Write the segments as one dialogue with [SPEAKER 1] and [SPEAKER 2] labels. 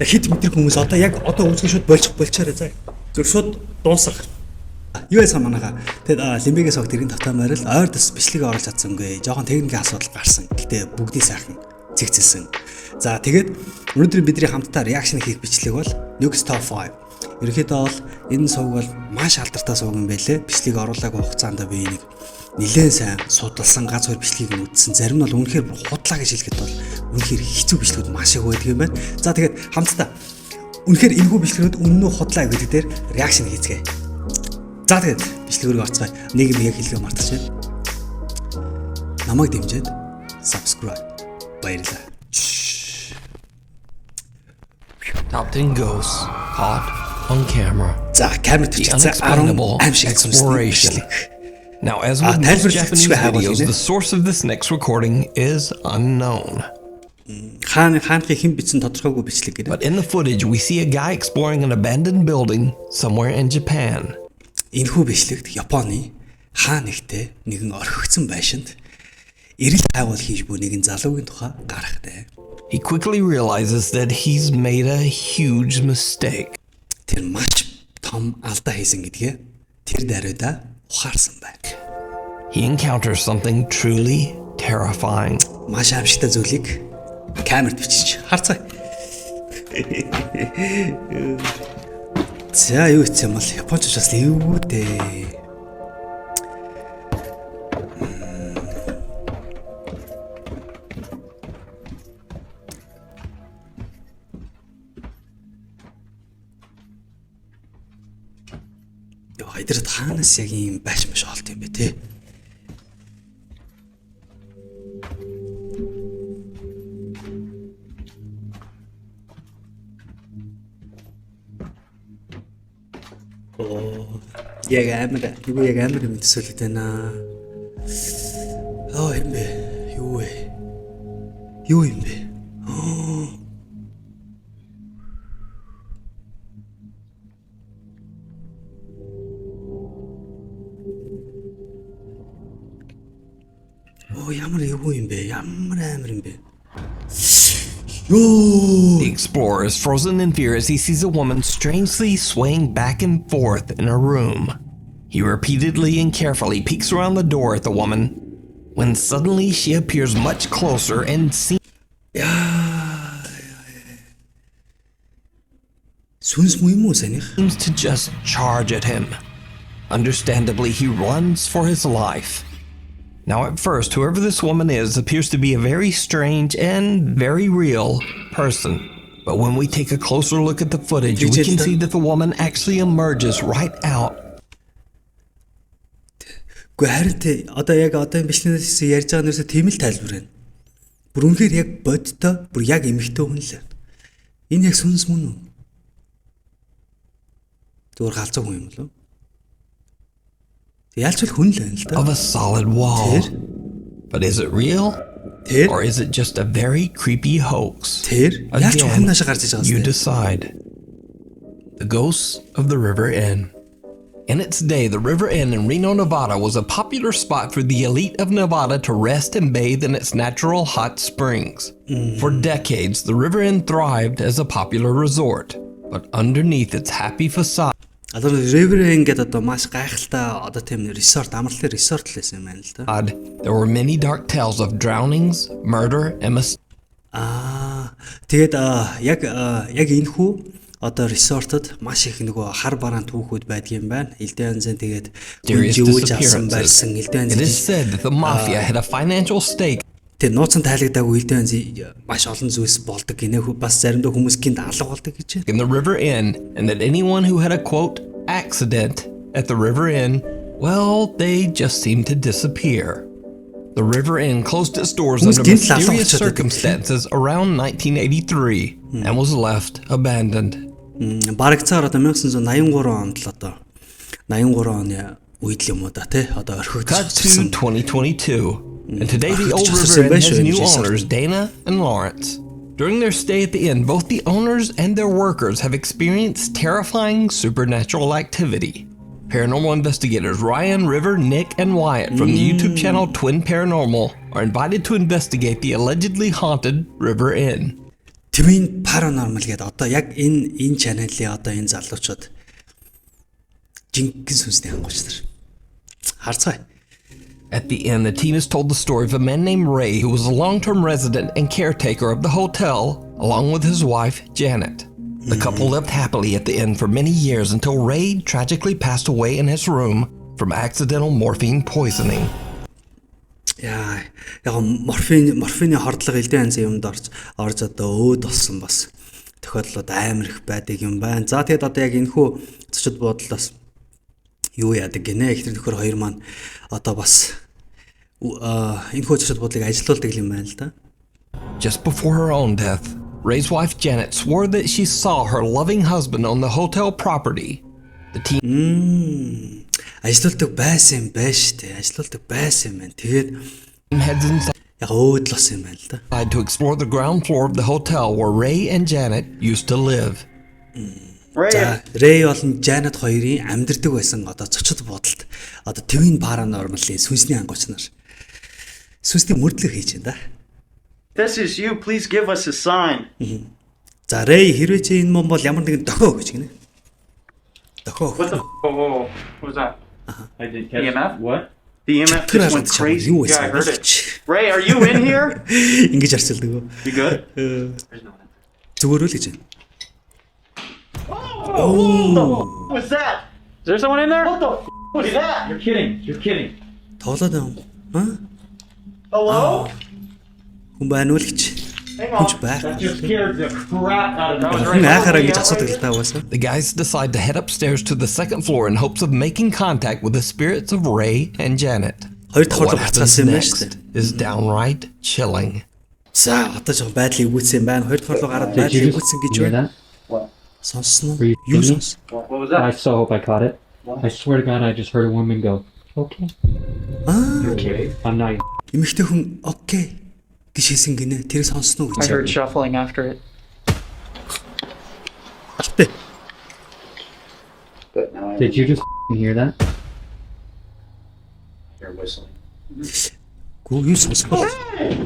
[SPEAKER 1] За хэд метр хүмүүс одоо яг одоо үзэх шууд болчихорой заа. Зүр шууд дуусах. Юу яасан манайха. Тэгэд Limbee-гээс огт иргэн тавтаамаар л ойр тас бичлэг оруулж чадсангүй. Жохон техникийн асуудал гарсан. Гэтэ бүгдийг сайхан цэгцэлсэн. За тэгээд өнөөдөр бидний хамтдаа реакшн хийх бичлэг бол Nukes Top 5. Ерөнхийдөө бол энэ сувг бол маш алдартай сувг юм байлээ. Бичлэг оруулаагүй хугацаанд би энийг нэлээд сайн судалсан, ганц хоёр бичлэгийг нь үзсэн. Зарим нь бол үнэхээр худлаа гэж хэлэхэд бол үнэхээр хэцүү бичлэгүүд маш их байдаг юм байна. За тэгээд хамтдаа үнэхээр энэхүү бичлэгүүд үнэн үү худлаа гэдэг дээр реакшн хийцгээе. За тэгээд бичлэгүүрээ орцгоё. Нэг юм яг хэлгээ мартчихъя. Намайг дэмжиж subscribe баярлалаа.
[SPEAKER 2] Top 10 ghosts caught on camera.
[SPEAKER 1] За камерт бичсэн 10
[SPEAKER 2] exploration. Now, as with most Japanese videos, the source of this next recording is unknown. But in the footage, we see a guy exploring an abandoned building somewhere in Japan.
[SPEAKER 1] Энэхүү бичлэгт Японы хаан нэгтэй нэгэн орхигдсон байшинд эрэл хайгуул хийж буй нэгэн залуугийн тухай гарахтай.
[SPEAKER 2] He quickly realizes that he's made a huge mistake.
[SPEAKER 1] Тэр маш том алдаа хийсэн гэдгээ тэр даруйда ухаарсан байна.
[SPEAKER 2] He encounters something truly terrifying.
[SPEAKER 1] Маш аимшигтай зүйлийг камерт бичиж харцгаая. За юу хийх юм бол японч бас юу дээ. Хайдрат хаанаас яг юм байш маш олд юм бэ те. Яг амар юм төсөөлөд байна. Юм бэ? Юу юм бэ?
[SPEAKER 2] The explorer is frozen in fear as he sees a woman strangely swaying back and forth in a room. He repeatedly and carefully peeks around the door at the woman, when suddenly she appears much closer and seems to just charge at him. Understandably, he runs for his life. Now, at first, whoever this woman is appears to be a very strange and very real person. But when we take a closer look at the footage, we can see that the woman actually emerges right out.
[SPEAKER 1] Одоо энэ бичлэгээс ярьж байгаа нэрсээ тийм л тайлбар байна. Бүр үнэхээр яг бодтой, бүр яг эмхтэй хүн л. Энэ яг сүнс мөн үү? Зүгээр галзуу хүн юм болов? Ялч л хүн л байна л да.
[SPEAKER 2] Of a solid wall. But is it real? Or is it just a very creepy hoax? Again, you decide. The Ghosts of the River Inn. In its day, the River Inn in Reno, Nevada was a popular spot for the elite of Nevada to rest and bathe in its natural hot springs. For decades, the River Inn thrived as a popular resort. But underneath its happy facade,
[SPEAKER 1] Одоо River Inn гэдэг одоо маш гайхалтай одоо тийм resort, амралтын resort л байсан юм байна л да.
[SPEAKER 2] There were many dark tales of drownings, murder, and
[SPEAKER 1] тэгээд яг энэ хүү одоо resort-д маш их нөгөө хар бараан түүхүүд байдаг юм байна. Элдэн янзын тэгээд
[SPEAKER 2] mysterious disappearances. It is said that the mafia had a financial stake.
[SPEAKER 1] Тэгээд нууцан тайлагдаагүй элдэн янзын маш олон зүйлс болдог гинэ бас заримдаа хүмүүс гинт алга болдог гэж.
[SPEAKER 2] In the River Inn, and that anyone who had a quote accident at the River Inn, well, they just seemed to disappear. The River Inn closed its doors under mysterious circumstances around 1983 and was left abandoned.
[SPEAKER 1] Барагцаар одоо 1983 онд л одоо 83 оны үед л юм уу да тий одоо орхигдсон.
[SPEAKER 2] Cut to 2022. And today the old River Inn has new owners, Dana and Lawrence. During their stay at the inn, both the owners and their workers have experienced terrifying supernatural activity. Paranormal investigators Ryan, River, Nick, and Wyatt from the YouTube channel Twin Paranormal are invited to investigate the allegedly haunted River Inn.
[SPEAKER 1] Твин Paranormal гэдэг одоо яг энэ channel-ийн одоо энэ залуучууд жинхэнэ сүнсний ангууч нар. Харцгаая.
[SPEAKER 2] At the end, the team is told the story of a man named Ray who was a long-term resident and caretaker of the hotel, along with his wife, Janet. The couple lived happily at the inn for many years until Ray tragically passed away in his room from accidental morphine poisoning.
[SPEAKER 1] Яа, яг морфины хордлого элдэн янзын юмд орж одоо өөд болсон бас тохиолдлууд амар их байдаг юм байна. За тэгэд одоо яг энэхүү зочид бодлоос юу яадаг гинэ ихэр нөхөр хоёр маань одоо бас энэхүү зочид бодлыг ажилуулдаг юм байна л да.
[SPEAKER 2] Just before her own death, Ray's wife Janet swore that she saw her loving husband on the hotel property. The team
[SPEAKER 1] ажилуулдаг байсан юм байна шүү дээ. Ажилуулдаг байсан юм байна. Тэгээд
[SPEAKER 2] heads inside
[SPEAKER 1] яг өөдлөс юм байна л да.
[SPEAKER 2] To explore the ground floor of the hotel where Ray and Janet used to live.
[SPEAKER 1] Ray болон Janet хоёрын амьдардаг байсан одоо зочид бодолд одоо Twin Paranormal-ийн сүнсний ангууч нар сүнсний мөрдлөг хийж байна да.
[SPEAKER 3] This is you. Please give us a sign.
[SPEAKER 1] За Ray хэрвээ чи энэ мөн бол ямар нэгэн дохио гэж гинэ. Дохио.
[SPEAKER 3] What the? Whoa. What was that? I didn't catch EMF. What? The EMF just went crazy. Yeah, I heard it. Ray, are you in here?
[SPEAKER 1] Ингэж арчилдаг уу?
[SPEAKER 3] You good?
[SPEAKER 1] Зүгээр л гэж байна.
[SPEAKER 3] What was that? Is there someone in there? What the was that? You're kidding. You're kidding.
[SPEAKER 1] Тоглоод юм.
[SPEAKER 3] Hello?
[SPEAKER 1] Хүн байна уу л гэж. Хүнч байх.
[SPEAKER 3] That just scared the crap out of me.
[SPEAKER 2] The guys decide to head upstairs to the second floor in hopes of making contact with the spirits of Ray and Janet. But what happens next is downright chilling.
[SPEAKER 1] За одоо жоо байдлыг үүссэн байна. Хоёр дахь руу гараад байдлыг үүссэн гэж байна. Сонсно. Юу сонс?
[SPEAKER 3] What was that?
[SPEAKER 4] I so hope I caught it. I swear to God, I just heard a woman go, okay.
[SPEAKER 3] Okay.
[SPEAKER 4] I'm not.
[SPEAKER 1] Эмэгтэй хүн окей гэж хэлсэн гинэ. Тэр сонсно гэж.
[SPEAKER 5] I heard shuffling after it.
[SPEAKER 4] Did you just hear that?
[SPEAKER 3] You're whistling.
[SPEAKER 1] Гүү юу сонсгоо.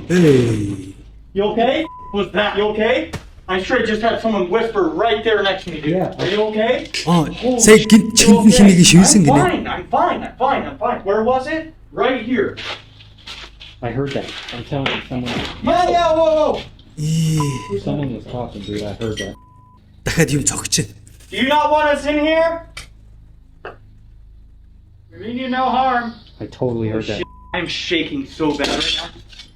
[SPEAKER 1] Hey.
[SPEAKER 3] You okay? Was that you okay? I'm sure I just had someone whisper right there next to me, dude.
[SPEAKER 4] Yeah.
[SPEAKER 3] Are you okay?
[SPEAKER 1] Say гинт чинтэн хинэг шивсэн гинэ.
[SPEAKER 3] I'm fine. Where was it? Right here.
[SPEAKER 4] I heard that. I'm telling you,
[SPEAKER 3] Yeah, whoa.
[SPEAKER 4] someone was talking, dude. I heard that.
[SPEAKER 1] Дахиад юм цогч байна.
[SPEAKER 3] Do you not want us in here? We mean you no harm.
[SPEAKER 4] I totally heard that.
[SPEAKER 3] I'm shaking so bad right now.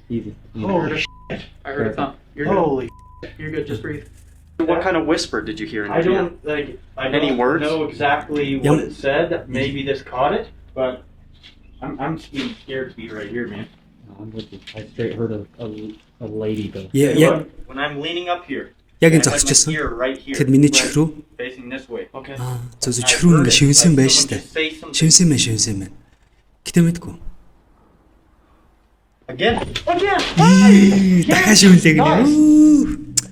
[SPEAKER 4] Easy.
[SPEAKER 3] Holy shit.
[SPEAKER 5] I heard a thump. You're good.
[SPEAKER 3] Holy.
[SPEAKER 5] You're good. Just breathe.
[SPEAKER 3] What kind of whisper did you hear in
[SPEAKER 5] I
[SPEAKER 3] your ear?
[SPEAKER 5] don't like. I
[SPEAKER 3] Any
[SPEAKER 5] don't
[SPEAKER 3] words?
[SPEAKER 5] know exactly what it said. Maybe this caught it, but I'm being scared to be right here, man.
[SPEAKER 4] No, I'm with you. I straight heard a lady go.
[SPEAKER 1] Яг
[SPEAKER 3] When I'm leaning up here.
[SPEAKER 1] яг энэ
[SPEAKER 3] I have my
[SPEAKER 1] зогсчихсан.
[SPEAKER 3] ear right here.
[SPEAKER 1] Тэгэхэд миний чих рүү
[SPEAKER 3] Facing this way. Okay.
[SPEAKER 1] зөв чихрүү ингэ шивсэн байж штэ. Шивсэн байна. Гэтэ мэдгүй.
[SPEAKER 3] Again.
[SPEAKER 1] Дахиад шивлээ гинэ.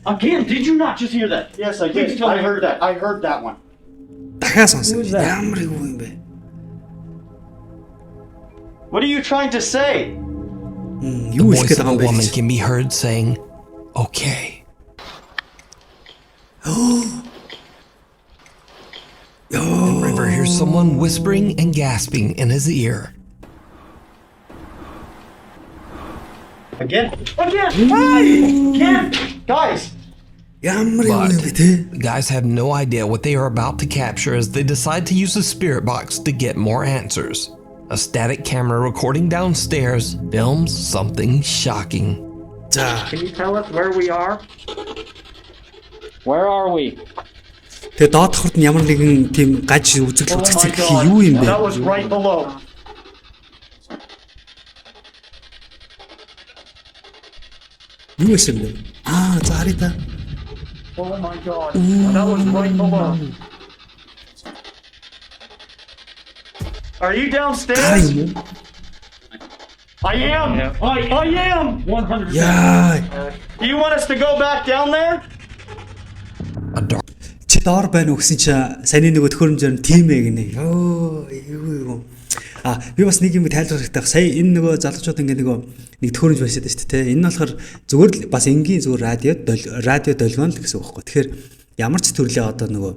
[SPEAKER 3] Again, did you not just hear that? Yes, I did. I heard that. I heard that one.
[SPEAKER 1] Дахиад сонсон. Ямар юу юм бэ?
[SPEAKER 3] What are you trying to say?
[SPEAKER 2] The
[SPEAKER 1] Юу хэлэх
[SPEAKER 2] voice
[SPEAKER 1] гээд
[SPEAKER 2] of a
[SPEAKER 1] байгаа юм бэ?
[SPEAKER 2] woman can be heard saying, okay. And River hears someone whispering and gasping in his ear.
[SPEAKER 3] Again. Again. Guys.
[SPEAKER 1] Ямар юу
[SPEAKER 2] But
[SPEAKER 1] юм бэ те?
[SPEAKER 2] the guys have no idea what they are about to capture as they decide to use the spirit box to get more answers. A static camera recording downstairs films something shocking.
[SPEAKER 1] За.
[SPEAKER 5] Can you tell us where we are?
[SPEAKER 4] Where are we?
[SPEAKER 1] Тэгээ доод давхарт нь ямар нэгэн тийм гаж үзэгдэл үзэгцэг гэх юу юм бэ?
[SPEAKER 3] That was right below.
[SPEAKER 1] Юу гэсэн бэ? За харъя та.
[SPEAKER 3] Oh my god. That was right below. Are you downstairs?
[SPEAKER 1] Юм уу?
[SPEAKER 3] I am. I am.
[SPEAKER 4] 100%.
[SPEAKER 1] Яа.
[SPEAKER 3] Do you want us to go back down there?
[SPEAKER 2] A dark
[SPEAKER 1] Чи доор байна уу гэсэн чи саяны нөгөө төхөөрөмжөр нь тийм ээ гинэ. Юу. Би бас нэг юм тайлбарлах хэрэгтэй. Сая энэ нөгөө залуучууд ингээ нэг төхөөрөмж байсан шүү дээ. Энэ нь болохоор зүгээр л бас энгийн зүгээр радио долгион л гэсэн үг байхгүй. Тэгэхээр ямар ч төрлийн одоо нөгөө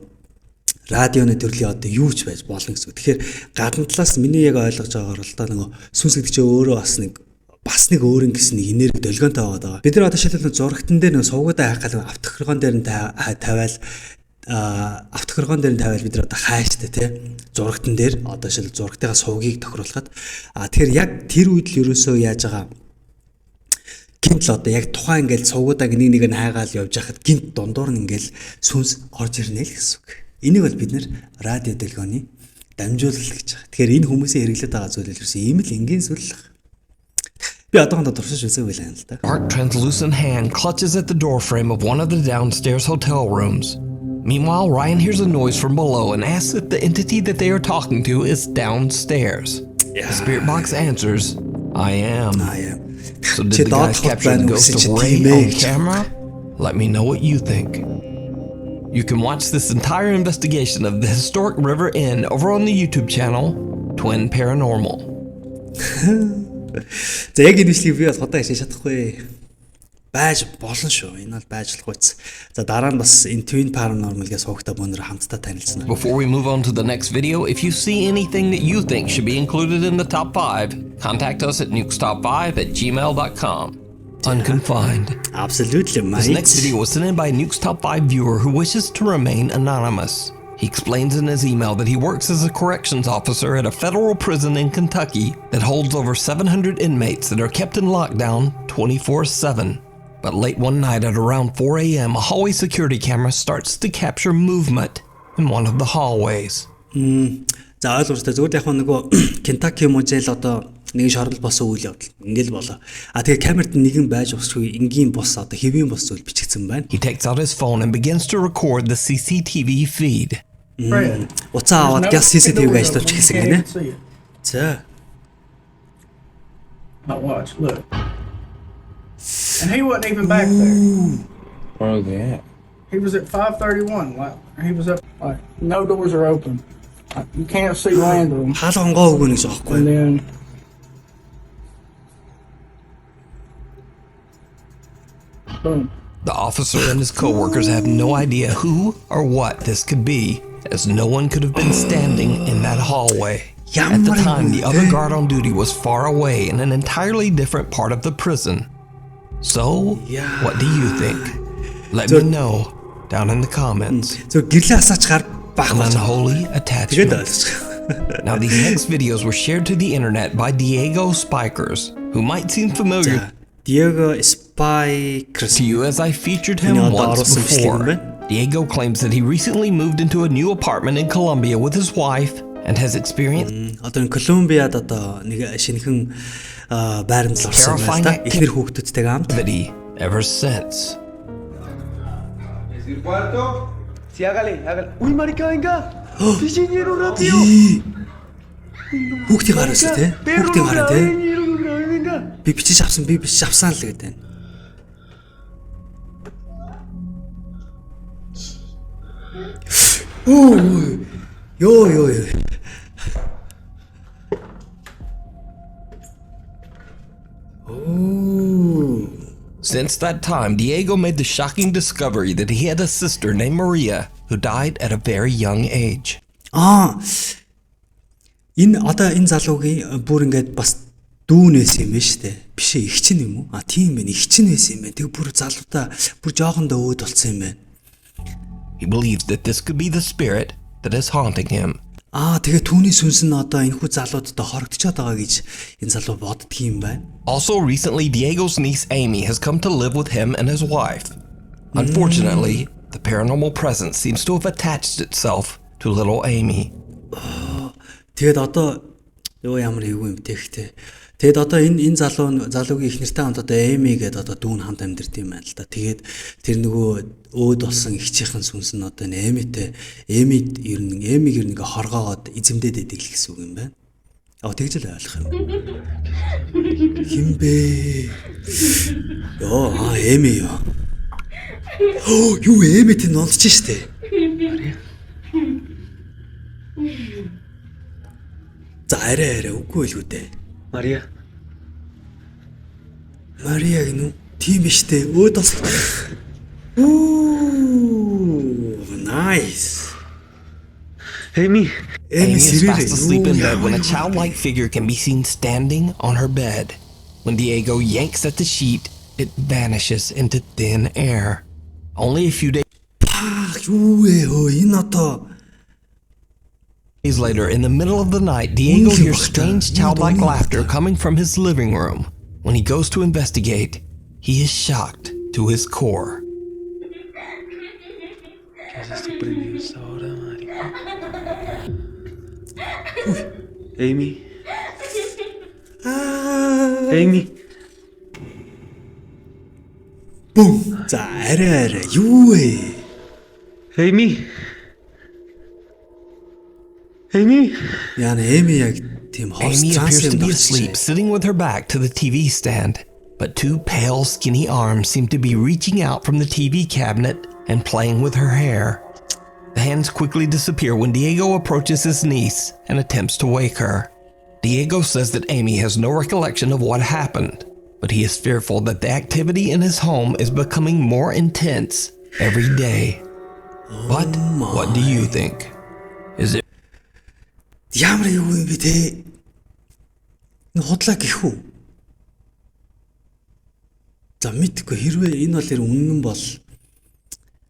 [SPEAKER 1] радионы төрлийн одоо юу ч байж болно гэсэн үг. Тэгэхээр гадна талаас миний яг ойлгож байгаагаар л да нөгөө сүнс гэдэг чинь өөрөө бас нэг өөрөнгө гэсэн нэг энерги долгионтой байгаа. Бид нар одоо шилбэл зурагтан дээр нөгөө сувгуудаа хайх гал автохоргон дээр нь тавиал автохоргон дээр нь тавиал бид нар одоо хайштай тий зурагтан дээр одоо шил зурагтайгаа сувгийг тохируулахад тэгэхээр яг тэр үед л ерөөсөө яаж байгаа гинт л одоо яг тухайн ингээл сувгуудаа нэг нь хайгаал явж хахад гинт дундуур нь ингээл сүнс орж ирнэ л гэсэн үг. Энийг бол бид нэр радио долгионы дамжуулал гэж байгаа. Тэгэхээр энэ хүмүүсийн хэрэглээд байгаа зүйл ерөөсөө ийм л энгийн зүйл л. Би одоохондоо туршиж үзээгүй л юм л да.
[SPEAKER 2] Dark translucent hand clutches at the doorframe of one of the downstairs hotel rooms. Meanwhile, Ryan hears a noise from below and asks if the entity that they are talking to is downstairs. The spirit box answers, I am. So did the guys capture the ghost of Ray on camera? Let me know what you think. You can watch this entire investigation of the historic River Inn over on the YouTube channel, Twin Paranormal.
[SPEAKER 1] За яг энэ бичлэгийг би бол удаа хийж чадахгүй. Байж болно шүү. Энэ бол байж болох үз. За дараа нь бас энэ Twin Paranormal-гээс хоогтой бөөнөр хамтдаа танилцсан.
[SPEAKER 2] Before we move on to the next video, if you see anything that you think should be included in the top 5, contact us at nukestop5@gmail.com. Unconfined.
[SPEAKER 1] Absolutely, mate.
[SPEAKER 2] This next video was sent in by a Nukes Top 5 viewer who wishes to remain anonymous. He explains in his email that he works as a corrections officer at a federal prison in Kentucky that holds over 700 inmates that are kept in lockdown 24/7. But late one night at around 4 a.m., a hallway security camera starts to capture movement in one of the hallways.
[SPEAKER 1] За ойлгомжтой. Зүгээр яг нөгөө Kentucky мужил одоо нэг шорол босон үйл явдал ингээл болоо. Тэгээ камерт нэгэн байж усгүй энгийн бос одоо хэвийн бос зүйл бичигдсэн байна.
[SPEAKER 2] He takes out his phone and begins to record the CCTV feed.
[SPEAKER 1] Уцаа аваад газ CCTV-г ажиллуулж хэлсэн гинэ. За.
[SPEAKER 6] Now watch, look. And he wasn't even back there.
[SPEAKER 7] Where was he at?
[SPEAKER 6] He was at 531. Like, he was up. Like, no doors are open. Like, you can't see land room.
[SPEAKER 1] Хаалгангоо өгнө гэж
[SPEAKER 6] And
[SPEAKER 1] аахгүй.
[SPEAKER 6] then boom.
[SPEAKER 2] The officer and his co-workers have no idea who or what this could be, as no one could have been standing in that hallway. At the time, the other guard on duty was far away in an entirely different part of the prison. So, what do you think? Let me know down in the comments.
[SPEAKER 1] Зөв гэрлээ асаач гар бах
[SPEAKER 2] An
[SPEAKER 1] болж
[SPEAKER 2] unholy
[SPEAKER 1] тэгээд
[SPEAKER 2] attachment.
[SPEAKER 1] ойлгож.
[SPEAKER 2] Now, these next videos were shared to the internet by Diego Spikers, who might seem familiar
[SPEAKER 1] Diego Spikers
[SPEAKER 2] to you as I featured him once before. Diego claims that he recently moved into a new apartment in Colombia with his wife and has experienced
[SPEAKER 1] одоо Колумбиад одоо нэг шинэхэн байранд л орсон байна та. Эхнэр хүүхдүүдтэйгээ хамт.
[SPEAKER 2] activity ever since.
[SPEAKER 8] Sí, hágale. Uy, marica, venga. Pichiñero, rápido.
[SPEAKER 1] Хүүхдийн гараас тий. Хүүхдийн гараа тий.
[SPEAKER 8] Venga.
[SPEAKER 1] Би бичиж авсан л гэдэг байна. Ёо.
[SPEAKER 2] Since that time, Diego made the shocking discovery that he had a sister named Maria who died at a very young age.
[SPEAKER 1] Энэ залуугийн бүр ингээд бас дүүнээс юм байна шүү дээ. Биш ээ, их чинь юм уу? Тийм байна. Их чинь байсан юм байна. Тэг бүр залуудаа бүр жоохондоо өөд болсон юм байна.
[SPEAKER 2] He believes that this could be the spirit that is haunting him.
[SPEAKER 1] Тэгээ түүний сүнс нь одоо энэхүү залуудад хорогдчиход байгаа гэж энэ залуу боддөг юм байна.
[SPEAKER 2] Also, recently, Diego's niece Amy has come to live with him and his wife. Unfortunately, the paranormal presence seems to have attached itself to little Amy.
[SPEAKER 1] Тэгэд одоо ямар эвгүй юм тэгэхтэй. Тэгэд одоо энэ залуугийн их нэртэй хамт одоо Эми гэдэг одоо дүүн хамт амьдэрд юм байна л да. Тэгээд тэр нөгөө өөд болсон ихчийнхэн сүнс нь одоо Эмиг ер нь ингээ хоргоогоод эзэмдээд идэг л гэсэн үг юм байна. Тэгж л ойлгох юм. Химбэ? Эми ёо. Юу Эми тэнд нолдож штэ. За арай үгүй л үү дээ.
[SPEAKER 8] Мария.
[SPEAKER 1] Мария гинүү? Тийм биш дээ. Өөд бас. Nice.
[SPEAKER 8] Amy.
[SPEAKER 2] Amy is fast asleep in bed when a childlike figure can be seen standing on her bed. When Diego yanks at the sheet, it vanishes into thin air. Only a few days later, in the middle of the night, Diego hears strange childlike laughter coming from his living room. When he goes to investigate, he is shocked to his core.
[SPEAKER 8] Amy. Amy.
[SPEAKER 1] Boom. За арай юу вэ?
[SPEAKER 8] Amy. Amy.
[SPEAKER 1] Яна Эми яг тийм
[SPEAKER 2] Amy appears to be asleep, sitting with her back to the TV stand, but two pale, skinny arms seem to be reaching out from the TV cabinet and playing with her hair. The hands quickly disappear when Diego approaches his niece and attempts to wake her. Diego says that Amy has no recollection of what happened, but he is fearful that the activity in his home is becoming more intense every day. But what do you think? Is it
[SPEAKER 1] Ямар юу юм бэ те? Худлаа гэх үү? За мэдгүй хэрвээ энэ бол үнэн бол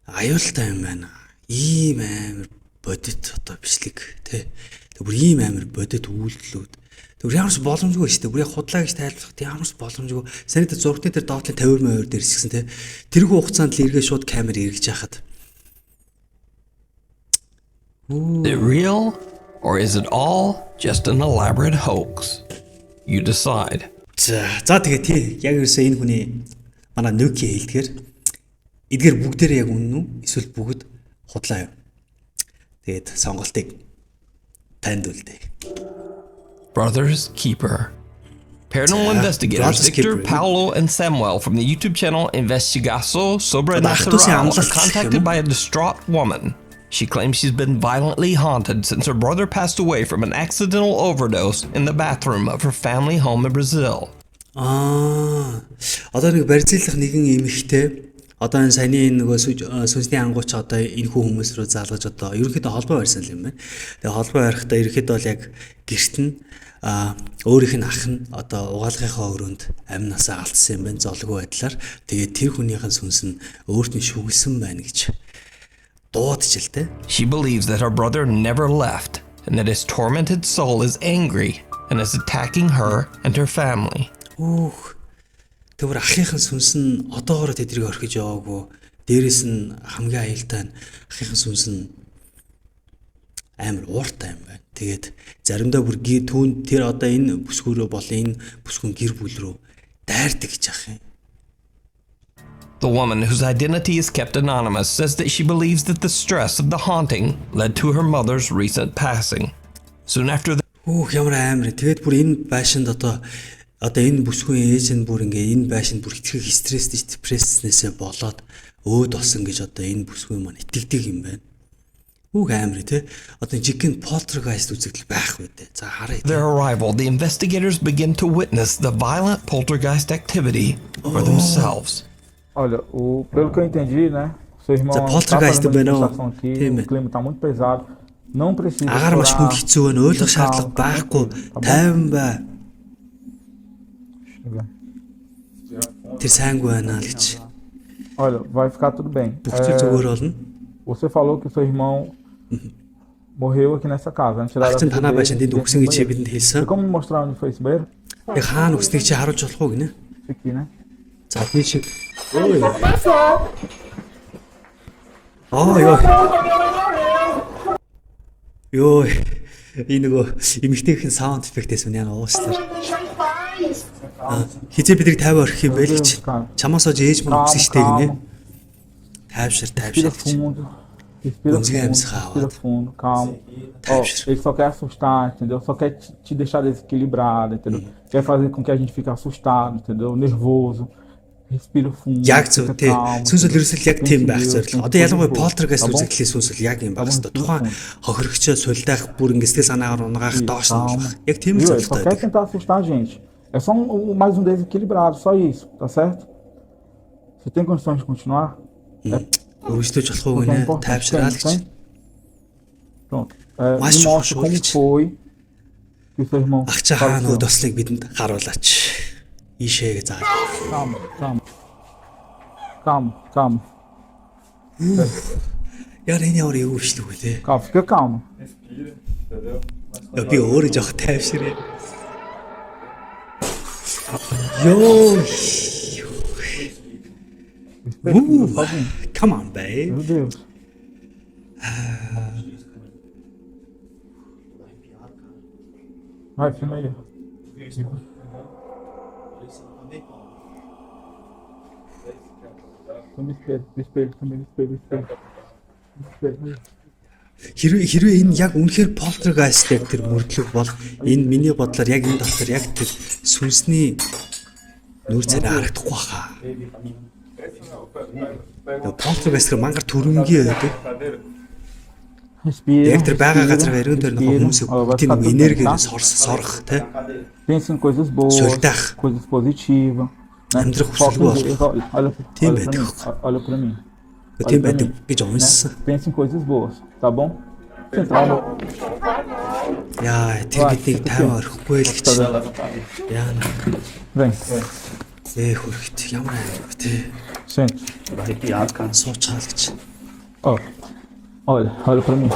[SPEAKER 1] аюултай юм байна. Ийм амар бодит одоо бичлэг тий. Тэг бүр ийм амар бодит үйлдэлүүд. Тэг ямарч боломжгүй шүү дээ. Бүр яг худлаа гэж тайлбарлах ямарч боломжгүй. Санийд зургтны дээр доотлын 50 морь дээр ирсэн тий. Тэрхүү хугацаанд л эргээ шууд камер эргэж яхад.
[SPEAKER 2] Is it real or is it all just an elaborate hoax? You decide.
[SPEAKER 1] За тэгээ тий. Яг ерөөсөө энэ хүний манай Нөки хэлдгээр эдгээр бүгдээрээ яг үнэн үү? Эсвэл бүгд худлаа юу? Тэгээд сонголтыг танд үлдээ.
[SPEAKER 2] Brothers Keeper. Paranormal investigators Victor, Paolo, and Samuel from the YouTube channel Investigação Sobrenatural are contacted by a distraught woman. She claims she's been violently haunted since her brother passed away from an accidental overdose in the bathroom of her family home in Brazil.
[SPEAKER 1] Одоо нэг Бразилийнх нэгэн эмэгтэй одоо энэ саяны нөгөө сүнсний ангууч одоо энэ хүмүүс рүү залгаж одоо ерөнхийдөө холбоо барьсан юм байна. Тэгээ холбоо барихдаа ерөнхийдөө бол яг гэрт нь өөрийнх нь ах нь одоо угаалгынхаа өрөөнд амнасаа алдсан юм байна золгүй байдлаар. Тэгээд тэр хүнийхэн сүнс нь өөрт нь шүглсэн байна гэж дуудаж л дээ.
[SPEAKER 2] She believes that her brother never left and that his tormented soul is angry and is attacking her and her family.
[SPEAKER 1] Тэр ахынхын сүнс нь одоогоор тэдрийг орхиж яваагүй. Дээрээс нь хамгийн аюултай нь ахынхын сүнс нь амар ууртай юм байна. Тэгээд заримдаа бүр түүн тэр одоо энэ бүсгүүрөө бол энэ бүсгүн гэр бүл рүү дайрдаг гэж ах юм.
[SPEAKER 2] The woman, whose identity is kept anonymous, says that she believes that the stress of the haunting led to her mother's recent passing. Soon after that,
[SPEAKER 1] ямар амар. Тэгээд бүр энэ байшинд одоо энэ бүсгүй ээж нь бүр ингээ энэ байшинд бүр итгэх стресстэй депресснээсээ болоод өөд болсон гэж одоо энэ бүсгүй маань итгэдэг юм байна. Амар тий. Одоо жигэн полтергайст үзэгдэл байх үү дээ. За харъя.
[SPEAKER 2] Their arrival, the investigators begin to witness the violent poltergeist activity for themselves.
[SPEAKER 7] Olha, pelo que eu entendi, né? Seu irmão tá fazendo uma manifestação aqui, o clima tá muito pesado. Não precisa
[SPEAKER 1] Агаар маш хүн хэцүү байна. Ойлгох шаардлага байхгүй. Тайван бай. Тэр сайнгүй байна л гэж.
[SPEAKER 7] Olha, vai ficar tudo bem. Você falou que seu irmão morreu aqui nessa casa. Tem como me mostrar onde foi esse banheiro? Aqui, né?
[SPEAKER 1] За тийм шиг. Ёо. Энэ нөгөө эмэгтэйхэн саунд эффектээс үнэ яна ууслаар. Хизээ бидрийг 50 орхих юм байл гэж. Чамаас ож ээж мөн өгсөн штэ гинэ. Тайвшир.
[SPEAKER 7] Respira fundo, calma. Ele só quer assustar, entendeu? Só quer te deixar desequilibrado, entendeu? Quer fazer com que a gente fique assustado, entendeu? Nervoso. Respira fundo.
[SPEAKER 1] Яг зөв
[SPEAKER 7] fica
[SPEAKER 1] тий.
[SPEAKER 7] calmo.
[SPEAKER 1] Сүнсэл ерөөсөл яг тийм байх
[SPEAKER 7] Pense
[SPEAKER 1] зорилго.
[SPEAKER 7] Deus,
[SPEAKER 1] Одоо ялангуяа
[SPEAKER 7] pense
[SPEAKER 1] полтергейст
[SPEAKER 7] Deus.
[SPEAKER 1] үзэгдлийн сүнсэл яг юм байх
[SPEAKER 7] Tá bom?
[SPEAKER 1] хэвээр. Тухайн хохирогчоо сулдаах бүр ингэ сэтгэл санаагаар унгаах доош нь
[SPEAKER 7] Calma.
[SPEAKER 1] болох. Яг тийм л
[SPEAKER 7] Viu? Ele só
[SPEAKER 1] зорилготой
[SPEAKER 7] quer
[SPEAKER 1] байдаг.
[SPEAKER 7] tentar assustar a gente. É só mais um desequilibrado, só isso, tá certo? Você tem condições de continuar?
[SPEAKER 1] Өргөжлөж болох уу
[SPEAKER 7] Porque é
[SPEAKER 1] гинэ?
[SPEAKER 7] importante,
[SPEAKER 1] Тайвшраал
[SPEAKER 7] tem?
[SPEAKER 1] гэж.
[SPEAKER 7] Pronto.
[SPEAKER 1] Mais
[SPEAKER 7] Me mostra
[SPEAKER 1] churros,
[SPEAKER 7] como
[SPEAKER 1] gente.
[SPEAKER 7] foi que o seu irmão
[SPEAKER 1] Агчаа хаана
[SPEAKER 7] faleceu.
[SPEAKER 1] өдөслийг бидэнд харуулаач. Ийшээгээ заа.
[SPEAKER 7] Calma, calma. Calma, calma.
[SPEAKER 1] Яар энэ ямар юу бичлэг вэ те?
[SPEAKER 7] Calma, fica calmo.
[SPEAKER 1] Би өөрөө жоох тайвширээ. Ёо. Ooh, come on, babe.
[SPEAKER 7] Meu Deus. Vai, filma aí. Toma espelho, espelho, também espelho, espelho. Espelho.
[SPEAKER 1] Хэрвээ энэ яг үнэхээр полтергейст яг тэр мөрдлөг бол энэ миний бодлоор яг энэ дотор яг тэр сүнсний нүүр царай харагдахгүй хаа. Полтергейст мангар төрөнгийн байдаг.
[SPEAKER 7] Respira.
[SPEAKER 1] Яг тэр байгаа
[SPEAKER 7] respira,
[SPEAKER 1] газар эргэн тойрны
[SPEAKER 7] respira.
[SPEAKER 1] хүмүүсийг
[SPEAKER 7] Ó, vai
[SPEAKER 1] тийм
[SPEAKER 7] ficar tudo bem,
[SPEAKER 1] энергиээр
[SPEAKER 7] tá?
[SPEAKER 1] сорох тий.
[SPEAKER 7] Pense em coisas boas,
[SPEAKER 1] Soltar.
[SPEAKER 7] coisas positivas. Né?
[SPEAKER 1] Амьдрах
[SPEAKER 7] Foca
[SPEAKER 1] хүсэлгүй
[SPEAKER 7] em Deus. Olha
[SPEAKER 1] Тийм
[SPEAKER 7] pra
[SPEAKER 1] байдаг.
[SPEAKER 7] mim. Olha pra mim.
[SPEAKER 1] Тийм байдаг гэж уншсан.
[SPEAKER 7] Pense em coisas boas, tá bom? Central.
[SPEAKER 1] Яа, тэр биднийг тайван орхихгүй л гэж. Яа.
[SPEAKER 7] Vem.
[SPEAKER 1] Хөрхт ямар аймаг тий.
[SPEAKER 7] Sente.
[SPEAKER 1] Суучаал гэж.
[SPEAKER 7] Ó. Olha pra mim.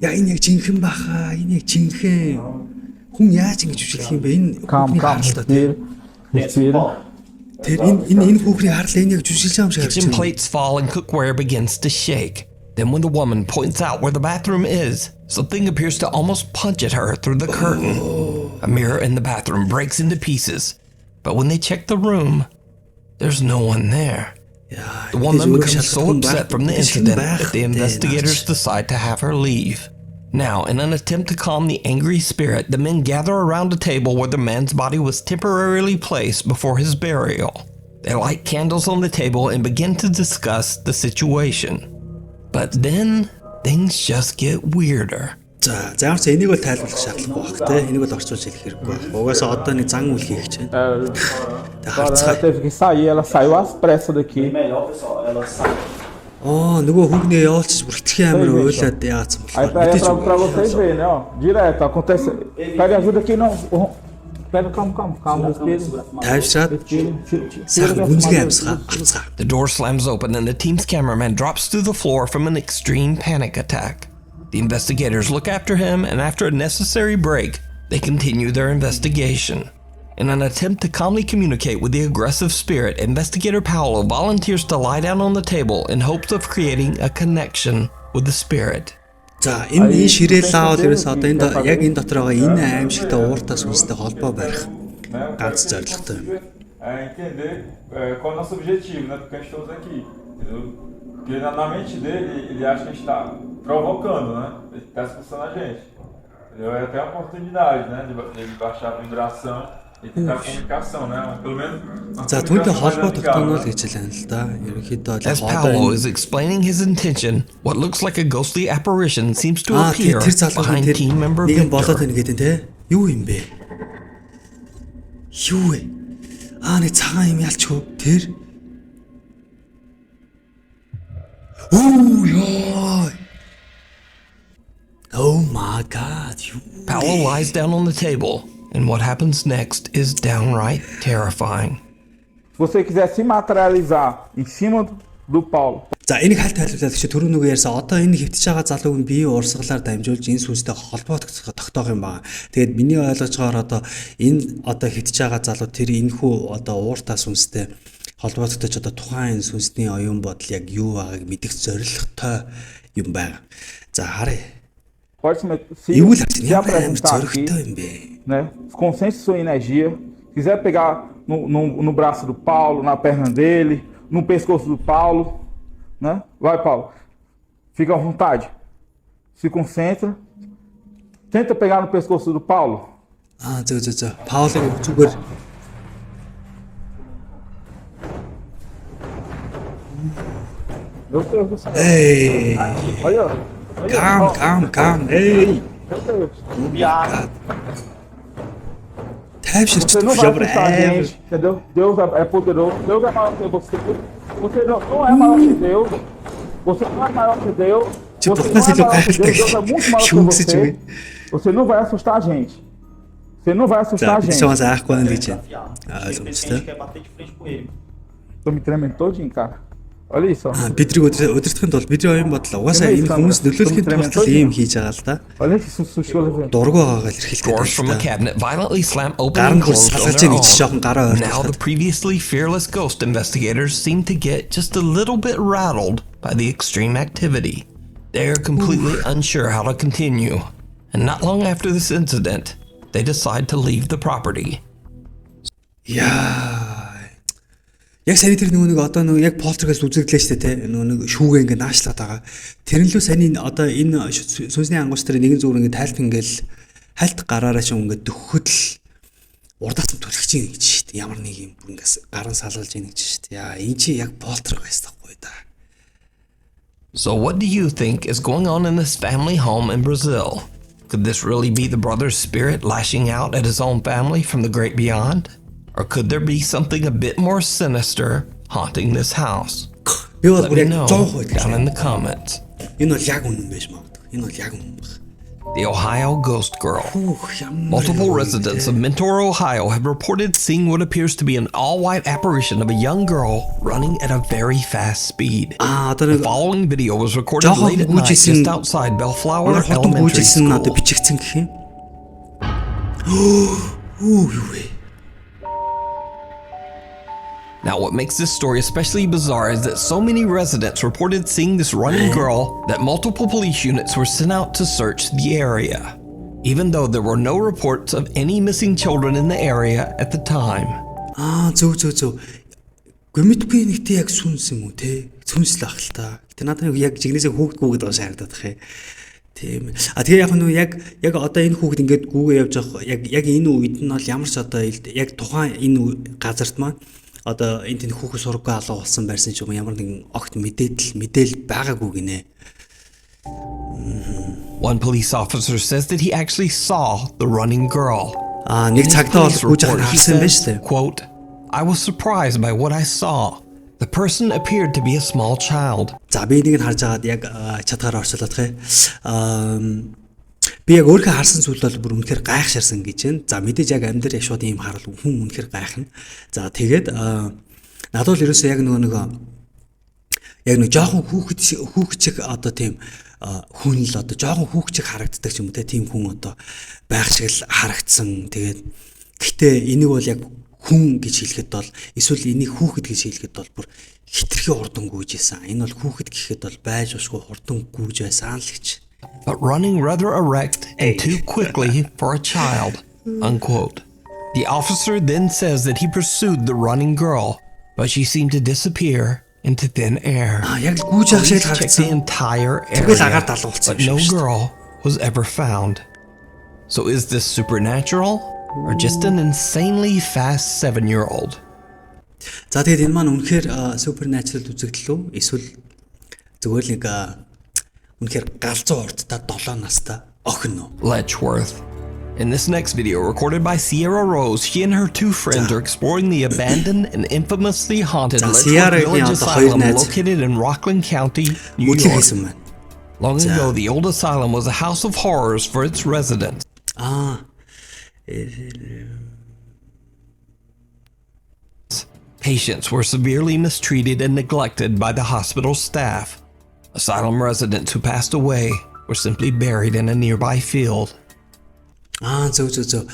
[SPEAKER 1] Яа, энэ яг жинхэнэ баха. Энэ яг жинхэнэ. Хүн яаж ингэж үжиглэх юм бэ? Энэ
[SPEAKER 7] Calma,
[SPEAKER 1] хүүхний
[SPEAKER 7] calma.
[SPEAKER 1] харалтаа тий.
[SPEAKER 7] Respira.
[SPEAKER 1] Тэр энэ хүүхний харалтаа энэ яг жүжиглэж байгаа юм шиг
[SPEAKER 2] Kitchen
[SPEAKER 1] харагдаж байна.
[SPEAKER 2] plates fall and cookware begins to shake. Then when the woman points out where the bathroom is, something appears to almost punch at her through the curtain. A mirror in the bathroom breaks into pieces. But when they check the room, there's no one there. The woman becomes so upset from the incident that the investigators decide to have her leave. Now, in an attempt to calm the angry spirit, the men gather around a table where the man's body was temporarily placed before his burial. They light candles on the table and begin to discuss the situation. But then, things just get weirder.
[SPEAKER 1] За, заавал энийг бол тайлбарлах шаардлагагүй байх те. Энийг бол орчуулж хэлэх хэрэггүй байх. Угаасаа одоо нэг зан үйл хийх гэж байна.
[SPEAKER 7] Agora ela
[SPEAKER 1] Харцгаа.
[SPEAKER 7] teve que sair, ela saiu às pressas daqui.
[SPEAKER 1] Нөгөө хүүхнээ явуулчих бүртгэхийн амир уйлаад яац юм
[SPEAKER 7] Aí
[SPEAKER 1] бэ?
[SPEAKER 7] pra,
[SPEAKER 1] Мэдээж
[SPEAKER 7] pra vocês verem, né? Ó, direto, acontece. Pede ajuda aqui, não. Pega, calma, respira.
[SPEAKER 1] тайвшраад
[SPEAKER 7] Respira.
[SPEAKER 1] сайхан гүнзгий амьсгаа авцгаа.
[SPEAKER 2] The door slams open and the team's cameraman drops to the floor from an extreme panic attack. The investigators look after him, and after a necessary break, they continue their investigation. In an attempt to calmly communicate with the aggressive spirit, Investigator Paolo volunteers to lie down on the table in hopes of creating a connection with the spirit.
[SPEAKER 1] За, энэ ширээл лаавал ерөөс одоо энэ яг энэ дотор байгаа энэ аимшигтай ууртаа сүнстэй холбоо барих ганц зорилготой юм.
[SPEAKER 7] Entender qual é o nosso objetivo, né? Porque a gente estamos aqui. Entendeu? Porque na mente dele, ele acha que a gente está provocando, né? Ele está expulsando a gente. Entendeu? É até uma oportunidade, né? De baixar a vibração e tentar comunicação, né? Pelo menos.
[SPEAKER 1] За, түүнтэй холбоо тогтооно л гэж хэлэн л да. Ерөнхийдөө
[SPEAKER 2] As Paolo is explaining his intention, what looks like a ghostly apparition seems to appear
[SPEAKER 1] тэр залуу
[SPEAKER 2] behind
[SPEAKER 1] тэр
[SPEAKER 2] team member
[SPEAKER 1] нэг юм болоод
[SPEAKER 2] Victor.
[SPEAKER 1] байна гэдэг те. Юу юм бэ? Юу вэ? Нэг цагаан юм ялчгүй тэр. Яа. Oh my god.
[SPEAKER 2] Paolo lies down on the table, and what happens next is downright terrifying.
[SPEAKER 7] Se você quiser se materializar em cima do Paulo.
[SPEAKER 1] За, энийг хальт тайлбарлаад чи түрүү нөгөө ярьсан одоо энэ хөвтөж байгаа залууг биеийн урсгалаар дамжуулж энэ сүнстэй холбоо тогтоох юм байна. Тэгээд миний ойлгож байгаагаар одоо энэ одоо хөвтөж байгаа залуу тэр энэхүү одоо ууртаа сүнстэй холбоо тогтоож одоо тухайн энэ сүнсний оюун бодол яг юу байгааг мэдэх зорилготой юм байна. За, харъя.
[SPEAKER 7] Pode se apresentar aqui, né? Concentre sua energia. Se quiser pegar no braço do Paulo, na perna dele, no pescoço do Paulo, né? Vai, Paulo. Fica à vontade. Se concentra. Tenta pegar no pescoço do Paulo.
[SPEAKER 1] зөө. Паулыг зүгээр Hey. Calm. Hey.
[SPEAKER 7] Você não vai assustar a gente, entendeu? Deus é poderoso, Deus é maior que você. Você não é maior que Deus. Você não é maior que Deus. Você não é maior que Deus, Deus é muito maior que você. Você não vai assustar a gente. Você não vai assustar a gente. Tô me tremendo todinho, cara. Olha isso.
[SPEAKER 1] Бидний өдөртөнд бол бидний оюун бодол угаасаа энэ хүмүүс нөлөөлөхийн тулд ийм хийж байгаа л да.
[SPEAKER 7] Olha que sussurro.
[SPEAKER 1] Дургу байгаагаар хэрхэлдэг.
[SPEAKER 2] Doors from a cabinet violently slam open and closed on their own. Now the previously fearless ghost investigators seem to get just a little bit rattled by the extreme activity. They are completely unsure how to continue. And not long after this incident, they decide to leave the property.
[SPEAKER 1] Яг саяны тэр нэг одоо яг полтергейст үзэгдлээ шүү дээ те нэг шүүгээ ингээ наашлаад байгаа. Тэрнлүү саяны одоо энэ сүнсний ангууч тэр нэгэн зүгээр ингээ тайлбар ингээл хальт гараараа ч ингээ дөхөхөд л урдаас түлхэж ийн гэж шүү дээ. Ямар нэг юм бүр ингээс гарын салгалж ийн гэж шүү дээ. Энэ чи яг полтергейст таахгүй да.
[SPEAKER 2] So what do you think is going on in this family home in Brazil? Could this really be the brother's spirit lashing out at his own family from the great beyond? Or could there be something a bit more sinister haunting this house? Let me know down in the comments. The Ohio Ghost Girl. Multiple residents of Mentor, Ohio have reported seeing what appears to be an all-white apparition of a young girl running at a very fast speed. The following video was recorded late at night just outside Bellflower Elementary School. Now, what makes this story especially bizarre is that so many residents reported seeing this running girl that multiple police units were sent out to search the area, even though there were no reports of any missing children in the area at the time.
[SPEAKER 1] Зөв. Гүмитгүй нэгтэй яг сүнс юм уу те? Сүнс л ах л та. Гэтэ надад яг жигнэсээ хөөгдгүүгээд байгаа шаардаад бах. Тийм. Тэгээ яг яг одоо энэ хүүхэд ингээд гүүгээ явж байгаа яг энэ үед нь бол ямар ч одоо яг тухайн энэ газарт маань одоо энэ тэн хүүхэд сургуу алга болсон байсан ч юм ямар нэгэн огт мэдээлэл байгаагүй гинэ.
[SPEAKER 2] One police officer says that he actually saw the running girl.
[SPEAKER 1] Нэг цагтаа бол гүйж харсан байж тээ.
[SPEAKER 2] Quote, I was surprised by what I saw. The person appeared to be a small child.
[SPEAKER 1] За би нэг нь харж агаад яг чадгаар орчлоод хэ. Би яг өөрөө харсан зүйл бол бүр үнэхээр гайхширсан гэж байна. За мэдээж яг амьдар яг шууд ийм харал хүн үнэхээр гайхна. За тэгээд надад бол ерөөсөө яг нэг жоохон хүүхчиг одоо тийм хүн л одоо жоохон хүүхчиг харагддаг ч юм уу тийм хүн одоо байх шиг л харагдсан. Тэгээд гэтээ энийг бол яг хүн гэж хэлэхэд бол эсвэл энийг хүүхэд гэж хэлэхэд бол бүр хитрхи хурдан гүйж исэн. Энэ бол хүүхэд гэхэд бол байж усгүй хурдан гүйж байсан л гэж.
[SPEAKER 2] But running rather erect and too quickly for a child, unquote. The officer then says that he pursued the running girl, but she seemed to disappear into thin air. Police checked the entire area, but no girl was ever found. So is this supernatural or just an insanely fast 7-year-old?
[SPEAKER 1] За тэгээд энэ маань үнэхээр supernatural үзэгдэл үү? Эсвэл зүгээр л нэг үнэхээр галзуу урдтай 7 настай охин уу?
[SPEAKER 2] Letchworth. In this next video, recorded by Sierra Rose, she and her two friends are exploring the abandoned and infamously haunted Letchworth Village Asylum located in Rockland County, New York. Long ago, the old asylum was a house of horrors for its residents. Patients were severely mistreated and neglected by the hospital staff. Asylum residents who passed away were simply buried in a nearby field.
[SPEAKER 1] Зөв.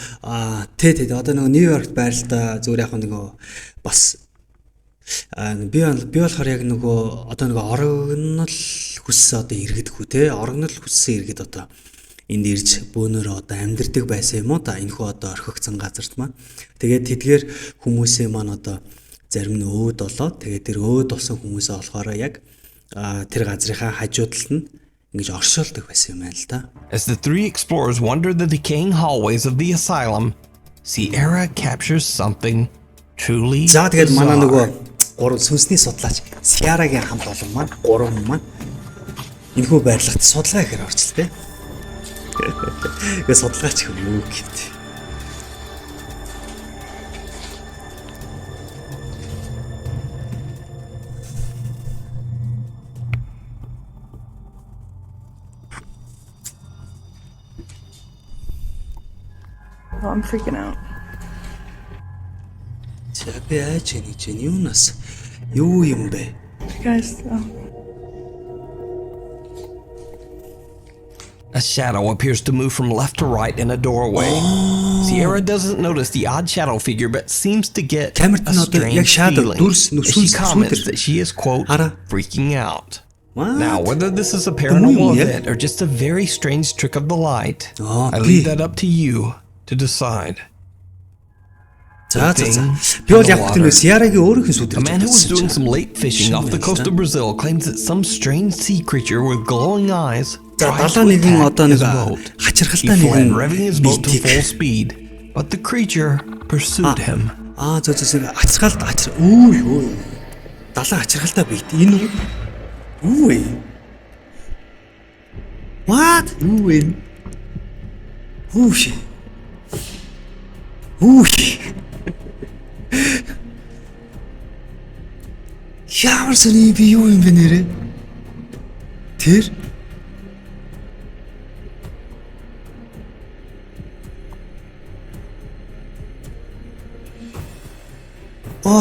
[SPEAKER 1] Тэгээд одоо Нью-Йоркт байрлалтай зүгээр яг нөгөө бас би болохоор яг нөгөө одоо нөгөө орогнол хүссэн одоо иргэдэг үү те орогнол хүссэн иргэд одоо энд ирж бөөнөр одоо амьдэрдэг байсан юм уу та энэ хөө одоо орхигдсан газарт маань тэгээд тэдгээр хүмүүсээ маань одоо зарим нь өөд болоод тэгээд тэр өөд болсон хүмүүсээ болохоор яг тэр газрынхаа хажуудалд нь ингэж оршуулдаг байсан юм байна л да.
[SPEAKER 2] As the three explorers wander the decaying hallways of the asylum, Sierra captures something truly
[SPEAKER 1] За тэгээд манай
[SPEAKER 2] bizarre.
[SPEAKER 1] нөгөө гурван сүнсний судлаач Сиарагийн хамт олон маань гурван маань энэхүү байрлагт судалгаа хийхээр орчлоо. Тэгээ судалгаач юм уу гэвт.
[SPEAKER 9] Oh, I'm freaking out.
[SPEAKER 1] Би айж нэг чинь юунаас юу юм бэ?
[SPEAKER 9] Guys,
[SPEAKER 2] A shadow appears to move from left to right in a doorway. Sierra doesn't notice the odd shadow figure, but seems to get
[SPEAKER 1] Камерт
[SPEAKER 2] a
[SPEAKER 1] нь одоо яг
[SPEAKER 2] strange
[SPEAKER 1] shadow
[SPEAKER 2] feeling
[SPEAKER 1] дүрс
[SPEAKER 2] as she
[SPEAKER 1] нүсүүл
[SPEAKER 2] comments that she is, quote,
[SPEAKER 1] Ара.
[SPEAKER 2] freaking out.
[SPEAKER 1] What?
[SPEAKER 2] Now, whether this is a paranormal
[SPEAKER 1] Yeah.
[SPEAKER 2] event or just a very strange trick of the light,
[SPEAKER 1] Oh,
[SPEAKER 2] I leave that up to you to decide.
[SPEAKER 1] За. Би бол яг тэр Сиарагийн өөрийнх нь
[SPEAKER 2] A
[SPEAKER 1] сүдэрч
[SPEAKER 2] man who was doing some
[SPEAKER 1] байсан.
[SPEAKER 2] lake fishing off the coast of Brazil claims that some strange sea creature with glowing eyes
[SPEAKER 1] За
[SPEAKER 2] tried to
[SPEAKER 1] далаа нэгэн
[SPEAKER 2] attack
[SPEAKER 1] одоо
[SPEAKER 2] his
[SPEAKER 1] нэг
[SPEAKER 2] boat. He
[SPEAKER 1] хачирхалтай
[SPEAKER 2] fled,
[SPEAKER 1] нэгэн
[SPEAKER 2] revving his boat to
[SPEAKER 1] битгий.
[SPEAKER 2] full speed, but the creature pursued him.
[SPEAKER 1] Зөв ачирхалт үй. Далаа ачирхалтай бит. Энэ үү? Юу вэ? What? Юу вэ? Хүүш. Ямар сони би юу юм бэ нэрэ? Тэр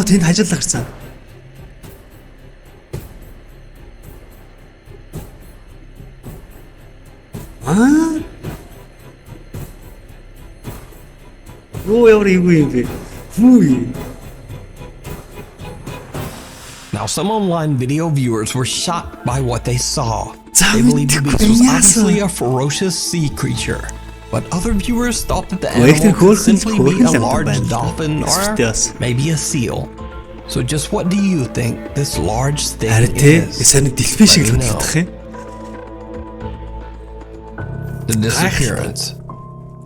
[SPEAKER 1] тэнд хажуулаа гарсан. Ямар юм бэ?
[SPEAKER 2] Now, some online video viewers were shocked by what they saw. They
[SPEAKER 1] Damn
[SPEAKER 2] believed the
[SPEAKER 1] it,
[SPEAKER 2] beast was
[SPEAKER 1] Kuya.
[SPEAKER 2] obviously a ferocious sea creature. But other viewers thought that the
[SPEAKER 1] Well,
[SPEAKER 2] animal could
[SPEAKER 1] it's
[SPEAKER 2] simply be a
[SPEAKER 1] cool.
[SPEAKER 2] large dolphin or
[SPEAKER 1] Yes.
[SPEAKER 2] maybe a seal. So just what do you think this large thing
[SPEAKER 1] Харин
[SPEAKER 2] is?
[SPEAKER 1] сайн дэлбэн шиг
[SPEAKER 2] Let me
[SPEAKER 1] л
[SPEAKER 2] know.
[SPEAKER 1] бодох юм.
[SPEAKER 2] The disappearance.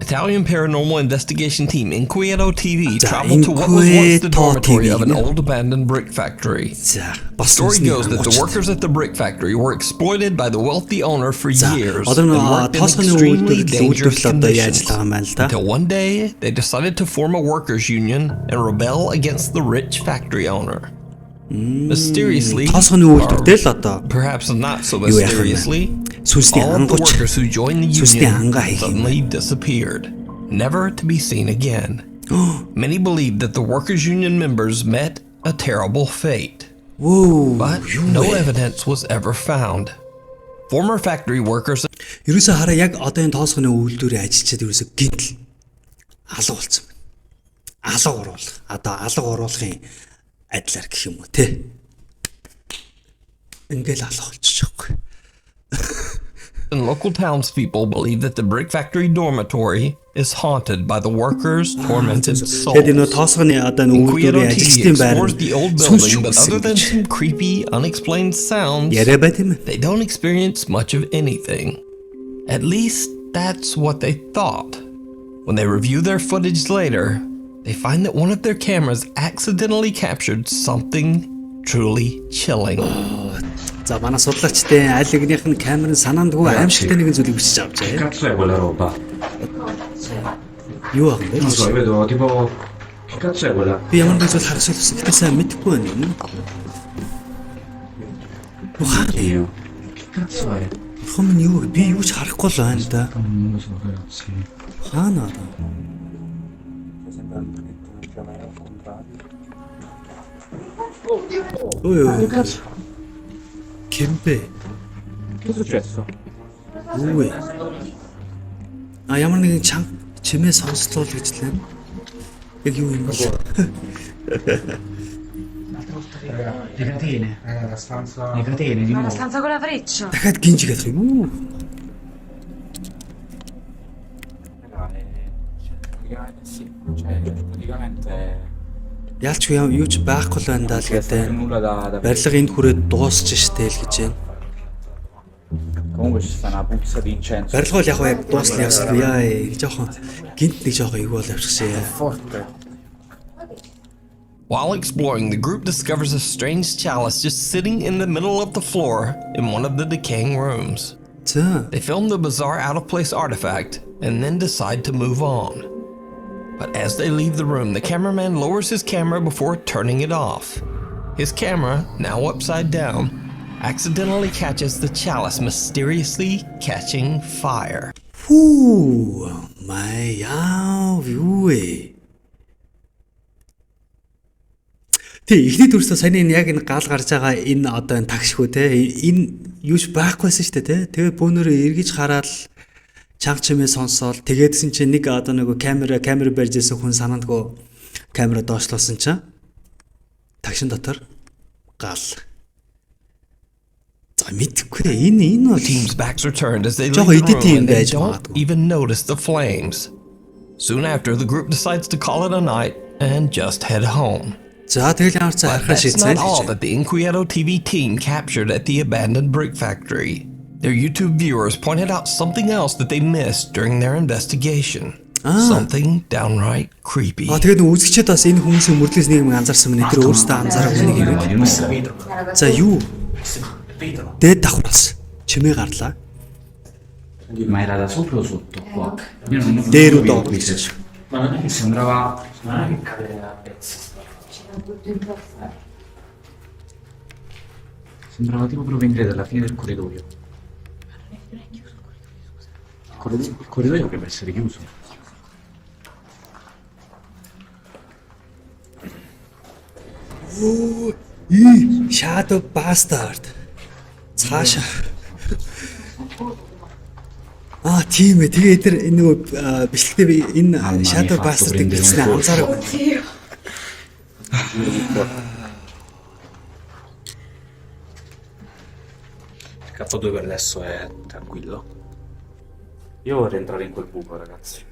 [SPEAKER 2] Italian paranormal investigation team Inquieto TV
[SPEAKER 1] The
[SPEAKER 2] traveled to what was once the
[SPEAKER 1] Inquieto
[SPEAKER 2] dormitory
[SPEAKER 1] TV,
[SPEAKER 2] of an
[SPEAKER 1] no?
[SPEAKER 2] old abandoned brick factory.
[SPEAKER 1] За,
[SPEAKER 2] The story goes that the workers at the brick factory were exploited by the wealthy owner for years
[SPEAKER 1] Одоо
[SPEAKER 2] and
[SPEAKER 1] нэг
[SPEAKER 2] worked in
[SPEAKER 1] тоосны
[SPEAKER 2] extremely dangerous
[SPEAKER 1] үйлдвэрлэл одоо яаж
[SPEAKER 2] conditions.
[SPEAKER 1] байгаа юм байна л да.
[SPEAKER 2] Until one day, they decided to form a workers' union and rebel against the rich factory owner. Mysteriously,
[SPEAKER 1] Тоосны үйлдвэртэй л одоо
[SPEAKER 2] perhaps not so
[SPEAKER 1] Юу яах юм бэ?
[SPEAKER 2] mysteriously,
[SPEAKER 1] Сүнсний
[SPEAKER 2] all of the
[SPEAKER 1] ангууч
[SPEAKER 2] workers who joined the
[SPEAKER 1] Сүнсний
[SPEAKER 2] union
[SPEAKER 1] ангаа хийх юм.
[SPEAKER 2] suddenly disappeared, never to be seen again. Many believe that the workers' union members met a terrible fate,
[SPEAKER 1] Вөө.
[SPEAKER 2] but no evidence was ever found. Former factory workers
[SPEAKER 1] Ерөөсө хараа яг одоо энэ тоосны үйлдвэрийн ажилчид ерөөсө гинтл алга болсон байна. Алга оруулах. Одоо алга оруулахын адилаар гэх юм уу те. Ингээл алга болчих жоохгүй.
[SPEAKER 2] and local townspeople believe that the brick factory dormitory is haunted by the workers' tormented souls.
[SPEAKER 1] Тэгээд энэ тоосны одоо энэ
[SPEAKER 2] Inquieto
[SPEAKER 1] үйлдвэрийн
[SPEAKER 2] TV
[SPEAKER 1] ажилчдын байр
[SPEAKER 2] explores the old building, but other than some creepy, unexplained sounds,
[SPEAKER 1] яриа байт юм.
[SPEAKER 2] they don't experience much of anything. At least that's what they thought. When they review their footage later, they find that one of their cameras accidentally captured something truly chilling.
[SPEAKER 1] За манай судлаачтай аль нэгнийх нь камерын санаандгүй аимшигтай нэгэн зүйлийг бичиж авчаа.
[SPEAKER 10] Cazzo è quella roba?
[SPEAKER 1] Юу аа юм
[SPEAKER 10] Non so,
[SPEAKER 1] бэ?
[SPEAKER 10] vedo tipo... Che cazzo è quella?
[SPEAKER 1] Би ямар нэг зүйл харж байсан. Гэтэ сайн мэдэхгүй байна юм.
[SPEAKER 10] Oddio. Che cazzo è?
[SPEAKER 1] Хом нь юу? Би юу ч харахгүй л байна да.
[SPEAKER 10] Non lo so, ragazzi.
[SPEAKER 1] Хаана аа? Ой. Кэмбэ.
[SPEAKER 10] Che è successo?
[SPEAKER 1] Үгүй. Ямар нэгэн чанга чимээ сонслол гэж лээ. Яг юу юм бэ?
[SPEAKER 8] Le catene. La stanza. Le catene di
[SPEAKER 9] La
[SPEAKER 8] nuovo.
[SPEAKER 9] stanza con la freccia.
[SPEAKER 1] Дахиад гинж гэх юм уу? Ялч юу ч байхгүй л байна даа л гэдэг. Барилга энд хүрээд дуусч штэ л гэж байна.
[SPEAKER 10] Comunque ci sta una puzza di incenso.
[SPEAKER 1] Барилгал яг дуусна явсан яа жоохон гинт нэг жоохон юу бол явчихсан.
[SPEAKER 10] Forte.
[SPEAKER 2] While exploring, the group discovers a strange chalice just sitting in the middle of the floor in one of the decaying rooms. They film the bizarre out-of-place artifact and then decide to move on. But as they leave the room, the cameraman lowers his camera before turning it off. His camera, now upside down, accidentally catches the chalice mysteriously catching fire.
[SPEAKER 1] Фүү май яав юу вэ? Тэг ихний дүрсээ саяны энэ яг энэ гал гарч байгаа энэ одоо энэ тагшгүй те энэ юуш байхгүйсэн шүү дээ те. Тэгээд бөөнөрөө эргэж хараад чанга чимээ сонсоол тэгээдсэн чинь нэг одоо нөгөө камер барьж ирсэн хүн санаандгүй камера доошлуулсан чинь тагшин дотор гал. За мэдхгүй энэ бол
[SPEAKER 2] team's backs are turned as they leave the room and they don't even notice the flames. Soon after, the group decides to call it a night and just head home.
[SPEAKER 1] But
[SPEAKER 2] that's not all that the Inquieto TV team captured at the abandoned brick factory. Their YouTube viewers pointed out something else that they missed during their investigation. Something downright creepy.
[SPEAKER 1] Тэгээд үзэгчид бас энэ хүмүүсийн мөрдлөөс нэг юм анзаарсан мэн тэр өөрсдөө анзаараагүй нэг юм. За юу? Дээд давхраас чимээ гарлаа.
[SPEAKER 10] Ma era da sopra o sotto qua? Io non ho
[SPEAKER 1] Дээр доод гэж.
[SPEAKER 10] Ma non è che sembrava che cadeva a pezzi. Sembrava tipo provenire dalla fine del corridoio. Il corridoio dovrebbe essere chiuso.
[SPEAKER 1] Oh, shadow bastard. Цаашаа. Тийм ээ. Тэгээ эдгээр энэ нөгөө бичлэгтээ би энэ shadow bastard-ыг бичснээ анзаарав.
[SPEAKER 10] Il capo 2 per adesso è tranquillo. Io vorrei entrare in quel buco, ragazzi.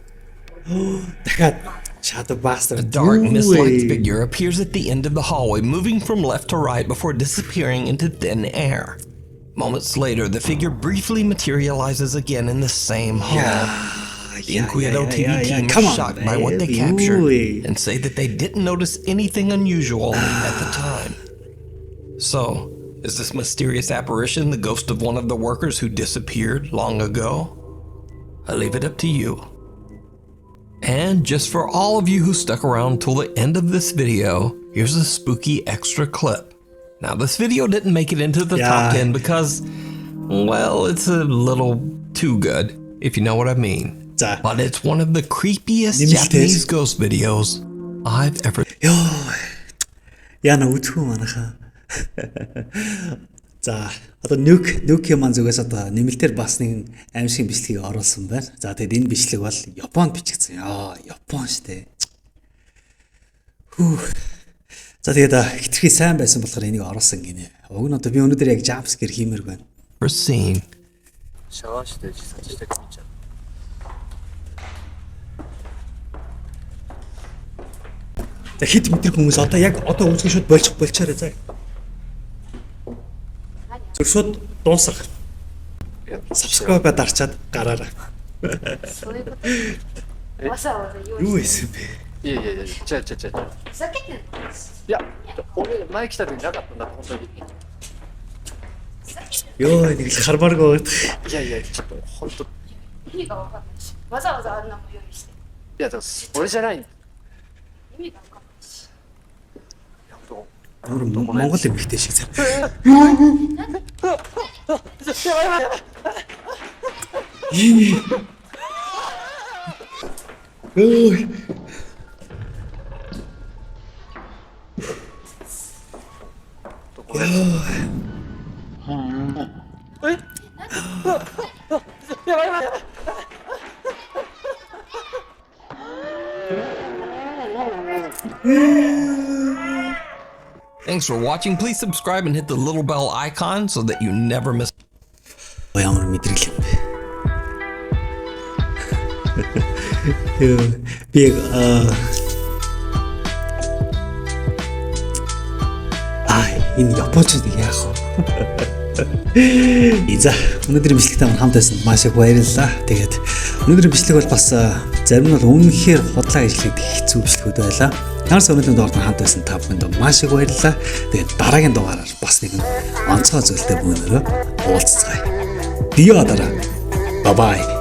[SPEAKER 2] A dark, mist-like figure appears at the end of the hallway, moving from left to right before disappearing into thin air. Moments later, the figure briefly materializes again in the same hall. The Inquieto TV team is shocked by what they captured and say that they didn't notice anything unusual at the time. So, is this mysterious apparition the ghost of one of the workers who disappeared long ago? I leave it up to you. And just for all of you who stuck around till the end of this video, here's a spooky extra clip. Now, this video didn't make it into the top 10 because, well, it's a little too good, if you know what I mean. But it's one of the creepiest Japanese ghost videos I've ever.
[SPEAKER 1] Яна үтхүү манаха. За одоо нүүк маань зүгээс одоо нэмэлтээр бас нэг аимшиг бичлэгийг оруулсан байна. За тэгэд энэ бичлэг бол Японд бичигдсэн. Япон штэ. За тэгээд хитрхи сайн байсан болохоор энийг оруулсан гинэ. Уг нь одоо би өнөөдөр яг jump scare хиймээр байна.
[SPEAKER 2] Seen.
[SPEAKER 8] 샤워하실 때 지사질 때 있잖아.
[SPEAKER 1] За хэд метр хүмүүс одоо яг одоо үзэх шууд болчихорой за. Зүр шууд дуусах. Subscribe дарчаад гараарай. Юу эсэ бэ?
[SPEAKER 8] 예. 야, 오늘 많이 기다리는 줄 알았다. 나 갑자기.
[SPEAKER 1] Йоо нэг л хармааргүй.
[SPEAKER 8] 야, 진짜 혼또.
[SPEAKER 11] 의미가わかんないし、わざわざあんなも用意して。
[SPEAKER 8] 야, 저俺じゃない.
[SPEAKER 11] 의미가 わかんないし。
[SPEAKER 1] Монгол эмэгтэй шиг зэр. Ой.
[SPEAKER 2] Thanks for watching. Please subscribe and hit the little bell icon so that you never miss.
[SPEAKER 1] Ямар мэдрэл юм бэ? Би энэ японочдыг яах вэ? За өнөөдрийн бичлэгтэй хамт байсан маш их баярлалаа. Тэгээд өнөөдрийн бичлэг бол бас зарим нь үнэхээр худлаа ажиллах хэцүү бичлэгүүд байлаа. Нарс өнөөдрийн дугаард хамт байсан та бүхэнд маш их баярлалаа. Тэгээд дараагийн дугаараар бас нэгэн онцгой зүйлтэй бүгнээрээ уулзцгаая. Бие дараа. Bye bye.